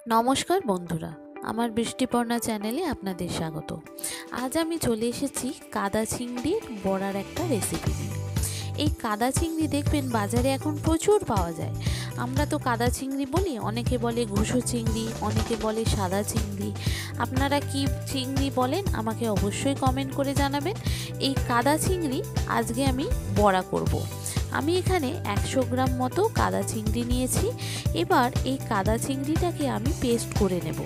নমস্কার বন্ধুরা, আমার বৃষ্টিপর্ণা চ্যানেলে আপনাদের স্বাগত। আজ আমি চলে এসেছি কাদা চিংড়ির বড়ার একটা রেসিপি নিয়ে। এই কাদা চিংড়ি দেখবেন বাজারে এখন প্রচুর পাওয়া যায়। আমরা তো কাদা চিংড়ি বলি, অনেকে বলে ঘুষো চিংড়ি, অনেকে বলে সাদা চিংড়ি। আপনারা কি চিংড়ি বলেন আমাকে অবশ্যই কমেন্ট করে জানাবেন। এই কাদা চিংড়ি আজকে আমি বড়া করব। আমি এখানে 100 গ্রাম মতো কাদা চিংড়ি নিয়েছি। এবার এই কাদা চিংড়িটাকে আমি পেস্ট করে নেব।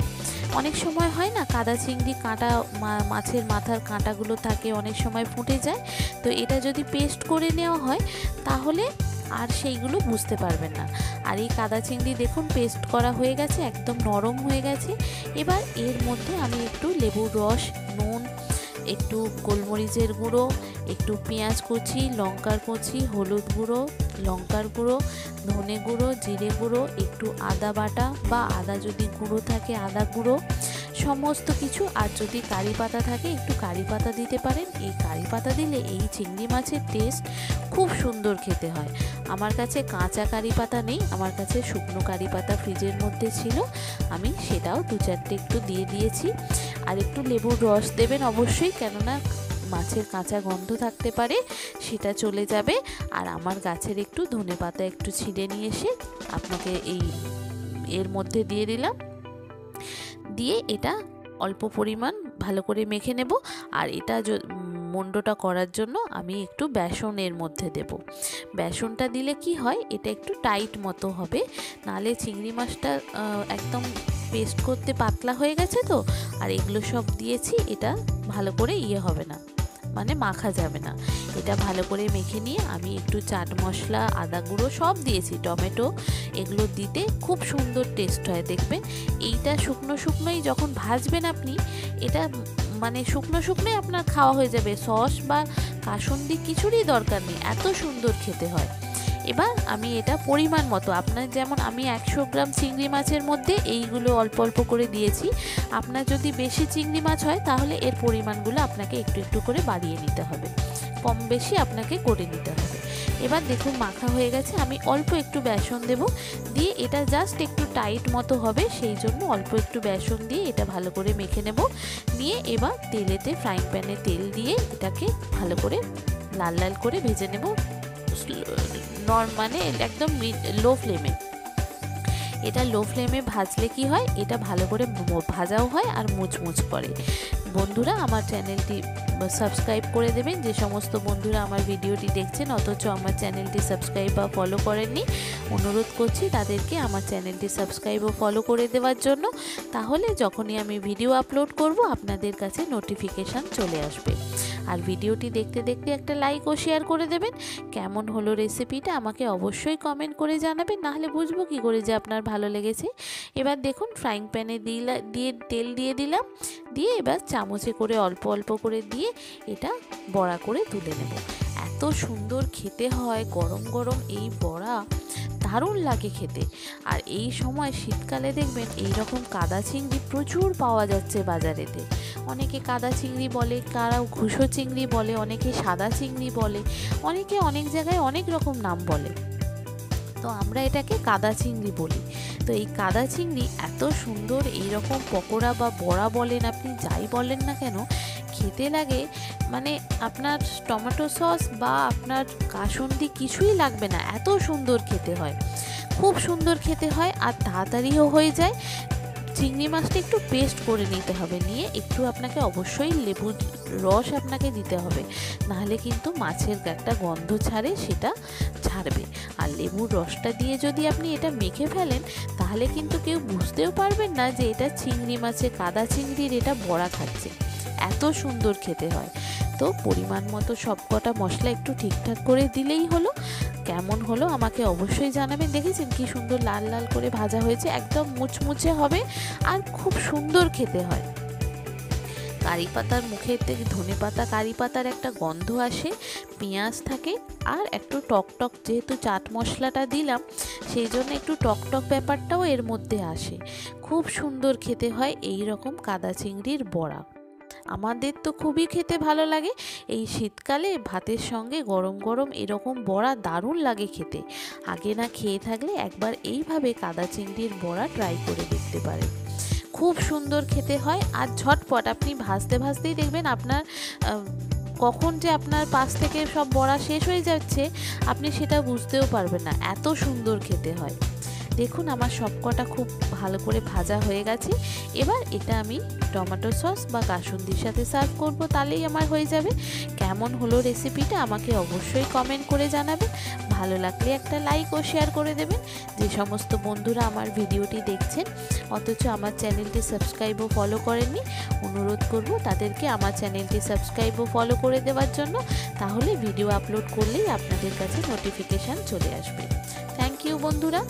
অনেক সময় হয় না, কাদা চিংড়ি কাঁটা, মাছের মাথার কাঁটাগুলো থাকে, অনেক সময় ফুটে যায়। তো এটা যদি পেস্ট করে নেওয়া হয় তাহলে আর সেইগুলো বুঝতে পারবেন না। আর এই কাদা চিংড়ি দেখুন পেস্ট করা হয়ে গেছে, একদম নরম হয়ে গেছে। এবার এর মধ্যে আমি একটু লেবুর রস, নুন, একটু গোলমরিচের গুঁড়ো, একটু পেঁয়াজ কুচি, লঙ্কার কুচি, হলুদ গুঁড়ো, লঙ্কার গুঁড়ো, ধনে গুঁড়ো, জিরে গুঁড়ো, একটু আদা বাটা বা আদা যদি গুঁড়ো থাকে আদা গুঁড়ো, সমস্ত কিছু। আর যদি কারি পাতা থাকে একটু কারি পাতা দিতে পারেন। এই কারি পাতা দিলে এই চিংড়ি মাছের টেস্ট খুব সুন্দর খেতে হয়। আমার কাছে কাঁচা কারি পাতা নেই, আমার কাছে শুকনো কারি পাতা ফ্রিজের মধ্যে ছিল, আমি সেটাও 2-4টে একটু দিয়ে দিয়েছি। আর একটু লেবুর রস দেবেন অবশ্যই, কেননা মাছের কাঁচা গন্ধ থাকতে পারে, সেটা চলে যাবে। আর আমার গাছের একটু ধনেপাতা একটু ছিঁড়ে নিয়ে এসে আপনাকে এর মধ্যে দিয়ে দিলাম। দিয়ে এটা অল্প পরিমাণ ভালো করে মেখে নেব। আর এটা মন্ডটা করার জন্য আমি একটু বেসন এর মধ্যে দেব। বেসনটা দিলে কি হয়, এটা একটু টাইট মতো হবে, নালে চিংড়ি মাছটা একদম পেস্ট করতে পাতলা হয়ে গেছে। তো আর এগুলো সব দিয়েছি, এটা ভালো করে হবে না, মানে মাখা যাবে না। এটা ভালো করে মেখে নিয়ে আমি একটু চাট মশলা, আদা গুঁড়ো সব দিয়েছি, টমেটো, এগুলো দিতে খুব সুন্দর টেস্ট হয় দেখবেন। এইটা শুকনো শুকনোই যখন ভাজবেন আপনি, এটা মানে শুকনো শুকনোই আপনার খাওয়া হয়ে যাবে, সস বা কাসুন্দি কিছুরই দরকার নেই, এত সুন্দর খেতে হয়। এবার আমি এটা পরিমাণ মতো, আপনার যেমন আমি 100 গ্রাম চিংড়ি মাছের মধ্যে এইগুলো অল্প অল্প করে দিয়েছি। আপনার যদি বেশি চিংড়ি মাছ হয় তাহলে এর পরিমাণগুলো আপনাকে একটু একটু করে বাড়িয়ে নিতে হবে, কম বেশি আপনাকে করে নিতে হবে। এবার দেখুন মাখা হয়ে গেছে, আমি অল্প একটু বেসন দেব, দিয়ে এটা জাস্ট একটু টাইট মতো হবে, সেই জন্য অল্প একটু বেসন দিয়ে এটা ভালো করে মেখে নেব। নিয়ে এবার তেলেতে, ফ্রাইং প্যানে তেল দিয়ে এটাকে ভালো করে লাল লাল করে ভেজে নেব, মানে একদম লো ফ্লেমে। এটা লো ফ্লেমে ভাজলে কি হয়, এটা ভালো করে ভাজাও হয় আর মুচমুচ করে। বন্ধুরা আমার চ্যানেলটি সাবস্ক্রাইব করে দেবেন, যে সমস্ত বন্ধুরা আমার ভিডিওটি দেখছেন অথচ আমার চ্যানেলটি সাবস্ক্রাইব বা ফলো করেননি, অনুরোধ করছি তাদেরকে আমার চ্যানেলটি সাবস্ক্রাইব ও ফলো করে দেওয়ার জন্য। তাহলে যখনই আমি ভিডিও আপলোড করব আপনাদের কাছে নোটিফিকেশান চলে আসবে। আর ভিডিওটি দেখতে দেখতে একটা লাইক ও শেয়ার করে দেবেন। কেমন হলো রেসিপিটা আমাকে অবশ্যই কমেন্ট করে জানাবেন, নাহলে বুঝবো কী করে যে আপনার ভালো লেগেছে। এবার দেখুন ফ্রাইং প্যানে দিয়ে তেল দিয়ে দিলাম, দিয়ে এবার চামচে করে অল্প অল্প করে দিয়ে এটা বড়া করে তুলে নেব। এত সুন্দর খেতে হয় গরম গরম এই বড়া, দারুণ লাগে খেতে। আর এই সময় শীতকালে দেখবেন এই রকম কাদা চিংড়ি প্রচুর পাওয়া যাচ্ছে বাজারেতে। অনেকে কাদা চিংড়ি বলে, কারা ঘুষো চিংড়ি বলে, অনেকে সাদা চিংড়ি বলে, অনেকে অনেক জায়গায় অনেক রকম নাম বলে। তো আমরা এটাকে কাদা চিংড়ি বলি। তো এই কাদা চিংড়ি এত সুন্দর, এইরকম পকোড়া বা বড়া বলেন, আপনি যাই বলেন না কেন, খেতে লাগে মানে আপনার টমেটো সস বা আপনার কাসুন্দি কিছুই লাগবে না, এত সুন্দর খেতে হয়, খুব সুন্দর খেতে হয়। আর তাড়াতাড়িও হয়ে যায়। চিংড়ি মাছটা একটু পেস্ট করে নিতে হবে, নিয়ে একটু আপনাকে অবশ্যই লেবুর রস আপনাকে দিতে হবে, নাহলে কিন্তু মাছের একটা গন্ধ ছাড়ে, সেটা ছাড়বে। আর লেবুর রসটা দিয়ে যদি আপনি এটা মেখে ফেলেন তাহলে কিন্তু কেউ বুঝতেও পারবেন না যে এটা চিংড়ি মাছের, কাদা চিংড়ির এটা বড়া খাচ্ছে, এত সুন্দর খেতে হয়। তো পরিমাণ মতো সব কটা মশলা একটু ঠিকঠাক করে দিলেই হলো। কেমন হলো আমাকে অবশ্যই জানাবেন। দেখেছেন কি সুন্দর লাল লাল করে ভাজা হয়েছে, একদম মুচমুচে হবে আর খুব সুন্দর খেতে হয়। কারি পাতার মুখের থেকে ধনে পাতা, কারি পাতার একটা গন্ধ আসে, পেঁয়াজ থাকে, আর একটু টকটক, যেহেতু চাট মশলাটা দিলাম সেই জন্য একটু টকটক ব্যাপারটাও এর মধ্যে আসে। খুব সুন্দর খেতে হয় এই রকম কাদা চিংড়ির বড়া। আমাদের তো খুবই খেতে ভালো লাগে। এই শীতকালে ভাতের সঙ্গে গরম গরম এরকম বড়া দারুণ লাগে খেতে। আগে না খেয়ে থাকলে একবার এইভাবে কাদা চিংড়ির বড়া ট্রাই করে দেখতে পারেন। খুব সুন্দর খেতে হয় আর ঝটপট, আপনি ভাজতে ভাজতেই দেখবেন আপনার কখন যে আপনার পাশ থেকে সব বড়া শেষ হয়ে যাচ্ছে আপনি সেটা বুঝতেও পারবেন না, এত সুন্দর খেতে হয়। দেখুন আমার সবকটা খুব ভালো করে ভাজা হয়ে গেছে। এবার এটা আমি টমেটো সস বা কাসুন্দির সাথে সার্ভ করব, তাহলেই আমার হয়ে যাবে। কেমন হলো রেসিপিটা আমাকে অবশ্যই কমেন্ট করে জানাবেন। ভালো লাগলে একটা লাইক ও শেয়ার করে দেবেন। যে সমস্ত বন্ধুরা আমার ভিডিওটি দেখছেন অথচ আমার চ্যানেলটি সাবস্ক্রাইব ও ফলো করেননি, অনুরোধ করব তাদেরকে আমার চ্যানেলটি সাবস্ক্রাইব ও ফলো করে দেওয়ার জন্য। তাহলে ভিডিও আপলোড করলেই আপনাদের কাছে নোটিফিকেশান চলে আসবে। থ্যাংক ইউ বন্ধুরা।